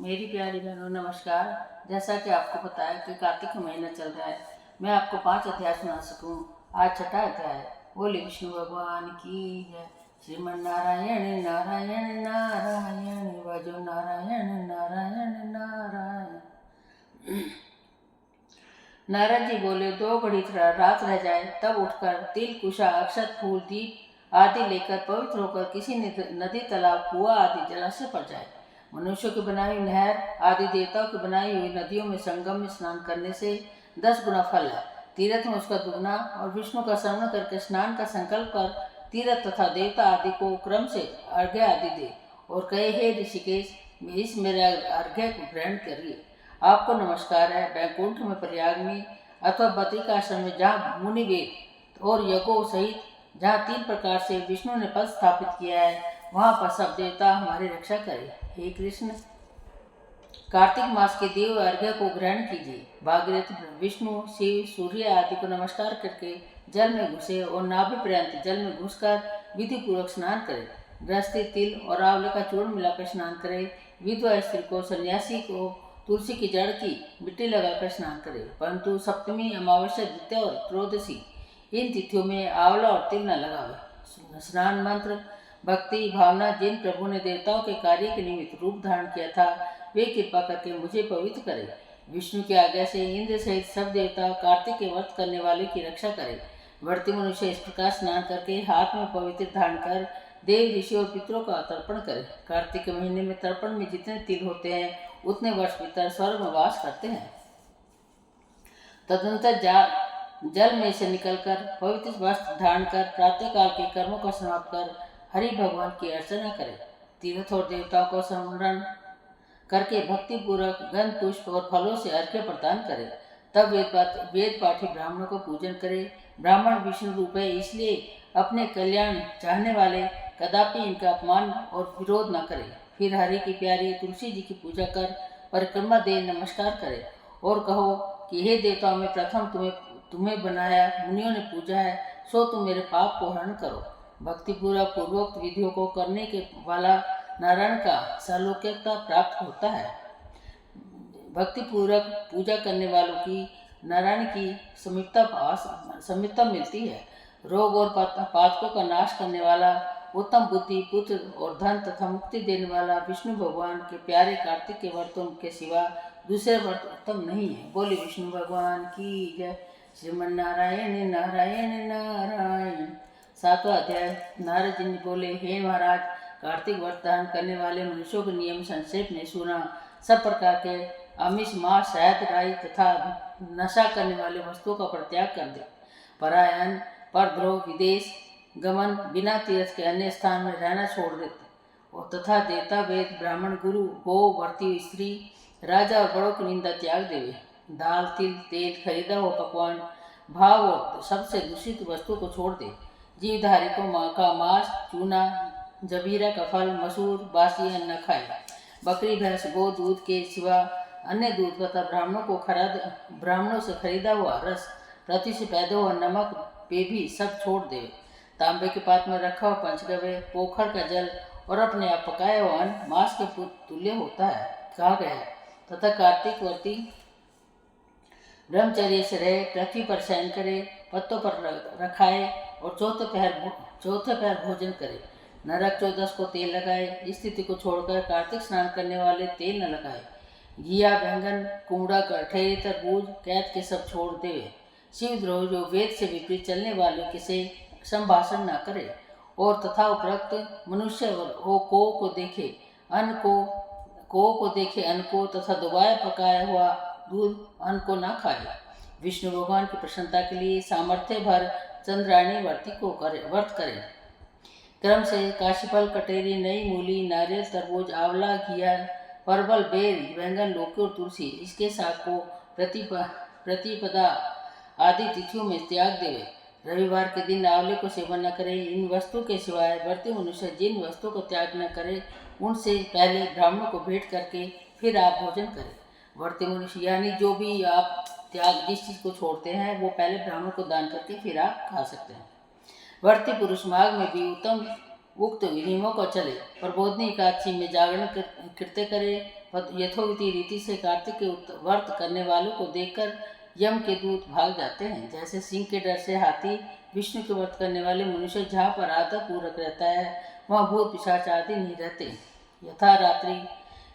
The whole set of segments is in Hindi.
मेरी प्यारी बहनों नमस्कार। जैसा कि आपको पता है कि कार्तिक का महीना चल रहा है, मैं आपको 5 अध्याय सुना सकूं। आज छठा अध्याय। बोले विष्णु भगवान की जय। श्रीमन नारायण नारायण नारायण भजो नारायण नारायण नारायण। नारद जी बोले, 2 घड़ी रात रह जाए तब उठकर तिल कुशा अक्षत फूल दीप आदि लेकर पवित्र होकर किसी नदी तालाब कुआ आदि जलाशय पर जाए। मनुष्यों की बनाई हुई नहर आदि देवताओं की बनाई हुई नदियों में संगम में स्नान करने से 10 गुना फल है। तीर्थ में उसका दुगना और विष्णु का स्मरण करके स्नान का संकल्प कर तीर्थ तथा देवता आदि को क्रम से अर्घ्य आदि दे और कहे, हे ऋषिकेश, इस मेरे अर्घ्य को ग्रहण करिए। आपको नमस्कार है। बैकुंठ में, प्रयाग में अथवा बद्रिकाश्रम में, जहाँ मुनि वेद और यज्ञों सहित जहाँ 3 प्रकार से विष्णु ने पद स्थापित किया है, वहाँ पर सब देवता हमारी रक्षा करें। हे कृष्ण, कार्तिक मास के देव अर्घ्य को ग्रहण कीजिए। भागीरथ विष्णु, शिव, सूर्य आदि को नमस्कार करके जल में घुसे और नाभि पर्यंत जल में घुसकर विधि पूर्वक स्नान करें। गृहस्थी तिल और आंवले का चूर्ण मिलाकर स्नान करे। विधवा स्त्री को, सन्यासी को तुलसी की जड़ की मिट्टी लगाकर स्नान करे। परंतु सप्तमी, अमावस्या, द्वितीय और त्रयोदशी इन तिथियों में आंवला और तिल न लगावे। स्नान मंत्र भक्ति भावना। जिन प्रभु ने देवताओं के कार्य के निमित्त रूप धारण किया था, वे कृपा करके मुझे पवित्र करें। विष्णु की आज्ञा से इंद्र सहित सब देवता कार्तिक के व्रत करने वाले की रक्षा करें। व्रती मनुष्य इस प्रकार स्नान करके हाथ में पवित्र धारण कर देव, ऋषि और पितरों का तर्पण करें। कार्तिक के महीने में तर्पण में जितने तिल होते हैं, उतने वर्ष भीतर स्वर्ग में वास करते हैं। तदनंतर जल में से निकलकर पवित्र वस्त्र धारण कर प्रातःकाल के कर्मों का समाप्त कर हरि भगवान की अर्चना करें। तीर्थ और देवताओं को स्मरण करके भक्ति पूर्वक गंध, पुष्प और फलों से अर्घ्य प्रदान करें। तब वेद पाठी ब्राह्मणों को पूजन करें। ब्राह्मण विष्णु रूप है, इसलिए अपने कल्याण चाहने वाले कदापि इनका अपमान और विरोध न करें। फिर हरि की प्यारी तुलसी जी की पूजा कर परिक्रमा दे नमस्कार करें और कहो कि हे देवताओं में प्रथम तुम्हें बनाया, मुनियों ने पूजा है, सो तुम मेरे पाप को हरण करो। भक्तिपूर्वक पूर्वोक्त विधियों को करने के वाला नारायण का सालोक्यता प्राप्त होता है। भक्तिपूर्वक पूजा करने वालों की नारायण की समीपता मिलती है। रोग और पातकों का नाश करने वाला, उत्तम बुद्धि, पुत्र और धन तथा मुक्ति देने वाला विष्णु भगवान के प्यारे कार्तिक के व्रतों के सिवा दूसरे व्रत उत्तम नहीं है। बोले विष्णु भगवान की जय। श्रीमन नारायण नारायण नारायण। 7वां अध्याय। नारद जी ने बोले, हे महाराज, कार्तिक व्रत धारण करने वाले मनुष्यों के नियम संक्षेप में सुना। सब प्रकार के आमिष, मांस, शहद, राई तथा नशा करने वाले वस्तुओं का परित्याग कर दे। परायण, परद्रोह, विदेश गमन, बिना तीर्थ के अन्य स्थान में रहना छोड़ देते और तथा देवता, वेद, ब्राह्मण, गुरु, गो, वर्ती स्त्री, राजा और बड़ों की निंदा त्याग देवे। दाल, तिल, तेल, खरीदा हुआ पकवान, भाव और सबसे दूषित वस्तु को छोड़ दे। जीवधारी को माँ का मांस, चूना, जबीरा का फल, मसूर, बासी अन्न खाए। बकरी, भैंस, गो दूध के सिवा अन्य दूध तथा ब्राह्मणों से खरीदा हुआ रस, पृथ्वी से पैदा हुआ नमक पे भी सब छोड़ दे। तांबे के पात्र में रखा हुआ पंचगव्य, पोखर का जल और अपने आप पकाया हुआ अन्न मांस के तुल्य होता है, कहा गया है। तथा कार्तिक व्रती ब्रह्मचर्य से रहे, पृथ्वी पर शयन करे, पत्तों पर रखाए और चौथे पहर भोजन करे। नरक चौदस को तेल लगाए। इस स्थिति को छोड़कर कार्तिक स्नान करने वाले तेल न लगाए। घिया, बैंगन, कुमड़ा, कठेरे, तरबूज, कैद के सब छोड़ देवे। शिवद्रोह जो वेद से विपरीत चलने वाले किसे संभाषण न करे और तथा उपरोक्त मनुष्य हो को देखे अन्न को तथा दोबारा पकाया हुआ दूध अन्न को न खाए। विष्णु भगवान की प्रसन्नता के लिए सामर्थ्य भर चंद्रायणी व्रत करे। क्रम से काशीफल, कटेरी, नई मूली, नारियल, तरबूज, आंवला, घिया, परवल, बेर, बैंगन, लौकी और तुलसी, इसके साग को प्रतिपदा आदि तिथियों में त्याग देवे। रविवार के दिन आंवले को सेवन न करे। इन वस्तु के सिवाय व्रती मनुष्य जिन वस्तु को त्याग न करे, उनसे पहले ब्राह्मणों को भेंट करके फिर आप भोजन करें। व्रती मनुष्य यानी जो भी आप जिस चीज़ को छोड़ते हैं, वो पहले ब्राह्मण को दान करके फिर आप खा सकते हैं। व्रती पुरुष माघ में भी उत्तम उक्त नियमों को चले। प्रबोधनी एकादशी में जागरण कृत्य करे। यथोविधि रीति से कार्तिक के व्रत करने वालों को देखकर यम के दूत भाग जाते हैं। जैसे सिंह के डर से हाथी विष्णु के व्रत करने वाले मनुष्य जहाँ पर आदर पूर्वक रहता है वहाँ भूत पिशाच आदि नहीं रहते।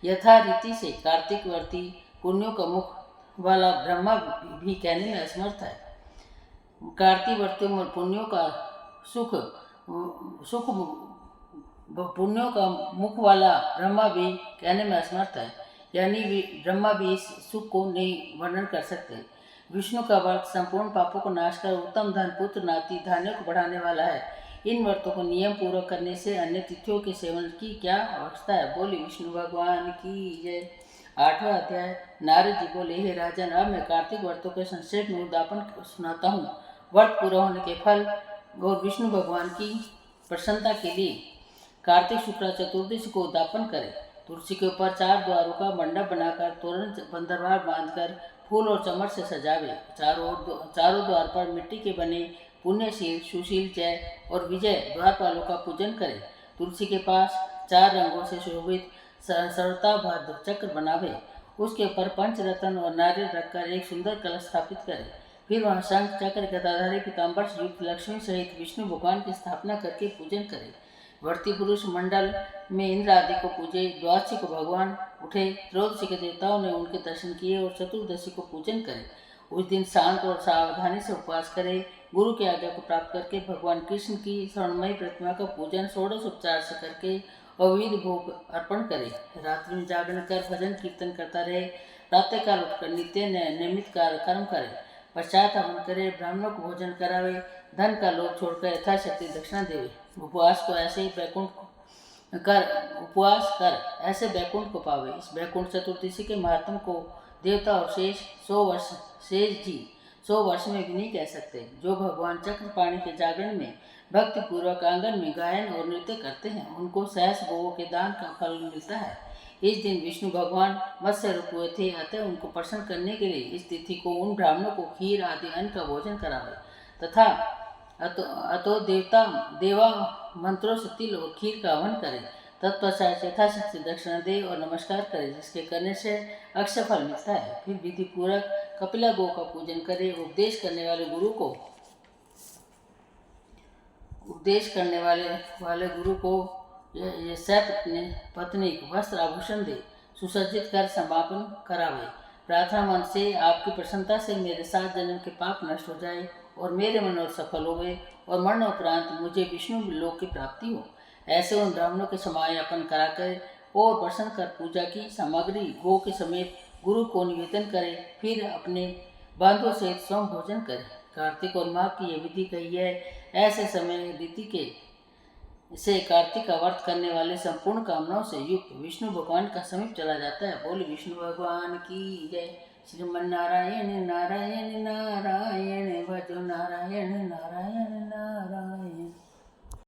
यथा रीति से कार्तिक व्रती पुण्यों का मुख वाला ब्रह्मा भी कहने में असमर्थ है। कार्तिक व्रतियों में पुण्यों का सुख पुण्यों का मुख वाला ब्रह्मा भी कहने में असमर्थ है, यानी ब्रह्मा भी इस सुख को नहीं वर्णन कर सकते। विष्णु का व्रत संपूर्ण पापों को नाश कर उत्तम धन पुत्र नाती धान्यों को बढ़ाने वाला है। इन व्रतों को नियम पूर्वक करने से अन्य तिथियों के सेवन की क्या आवश्यकता है। बोले विष्णु भगवान की जय। 8वां अध्याय। नारद जी बोले, हे राजन, अब मैं कार्तिक व्रतों के संक्षेप में उद्यापन सुनाता हूँ। व्रत पूरा होने के फल और विष्णु भगवान की प्रसन्नता के लिए कार्तिक शुक्ला चतुर्दशी को उद्यापन करें। तुलसी के ऊपर 4 द्वारों का मंडप बनाकर तोरण बंदरवार बांधकर फूल और चमर से सजावे। चारों द्वार पर मिट्टी के बने पुण्यशील, सुशील, जय और विजय द्वारपालों का पूजन करें। तुलसी के पास 4 रंगों से शोभित सरता भद्र चक्र बनावे। उसके ऊपर पंचरत्न और नारियल रखकर एक सुंदर कलश स्थापित करें। फिर वहाँ शंख चक्र गदाधारी पीताम्बर से युक्त लक्ष्मी सहित विष्णु भगवान की स्थापना करके पूजन करें। वर्ती पुरुष मंडल में इंद्र आदि को पूजे। द्वादशी को भगवान उठे, त्रयोदशी के देवताओं ने उनके दर्शन किए और चतुर्दशी को पूजन करे। उस दिन शांत और सावधानी से उपवास करे। गुरु की आज्ञा को प्राप्त करके भगवान कृष्ण की स्वर्णमयी प्रतिमा का पूजन षोडशोपचार से करके और विविध भोग अर्पण करे। रात्रि में जागरण कर भजन कीर्तन करता रहे। प्रातःकाल उठकर नित्य नियमित कर्म करे। पश्चात हवन करे, ब्राह्मणों को भोजन करावे, धन का लोभ छोड़कर यथाशक्ति दक्षिणा देवे। उपवास कर ऐसे बैकुंठ को पावे। इस बैकुंठ चतुर्दशी के महात्म को देवता और शेष 100 वर्ष में भी नहीं कह सकते। जो भगवान चक्रपाणि के जागरण में भक्ति पूर्वक आंगन में गायन और नृत्य करते हैं उनको सहस्र गौओं के दान का फल मिलता है। इस दिन विष्णु भगवान मत्स्य रूप हुए थे, अतः उनको प्रसन्न करने के लिए इस तिथि को उन ब्राह्मणों को खीर आदि अन्न का भोजन करावे तथा अतो देवा मंत्रों से तिल और खीर का हवन करे। तत्पश्चात यथाशक्ति दक्षिणा दे और नमस्कार करे, जिसके करने से अक्षय फल मिलता है। फिर विधि पूर्वक कपिला गौ का पूजन करे। उपदेश करने वाले गुरु को ये पत्नी वस्त्र आभूषण दे, सुसज्जित कर समापन करावे। प्रार्थना मन से आपकी प्रसन्नता से मेरे 7 जन्म के पाप नष्ट हो जाए और मेरे मनोरथ सफल होवे और मरणोपरांत मुझे विष्णु लोक की प्राप्ति हो। ऐसे उन ब्राह्मणों के समायापन कराकर और प्रसन्न कर पूजा की सामग्री गो के समेत गुरु को निवेदन करे। फिर अपने बांधों से स्वयं भोजन करे। कार्तिक और माघ की यह विधि कही है। ऐसे समय रीति के से कार्तिक का व्रत करने वाले संपूर्ण कामनाओं से युक्त विष्णु भगवान का समीप चला जाता है। बोले विष्णु भगवान की जय। श्रीमन नारायण नारायण नारायण भजो नारायण नारायण।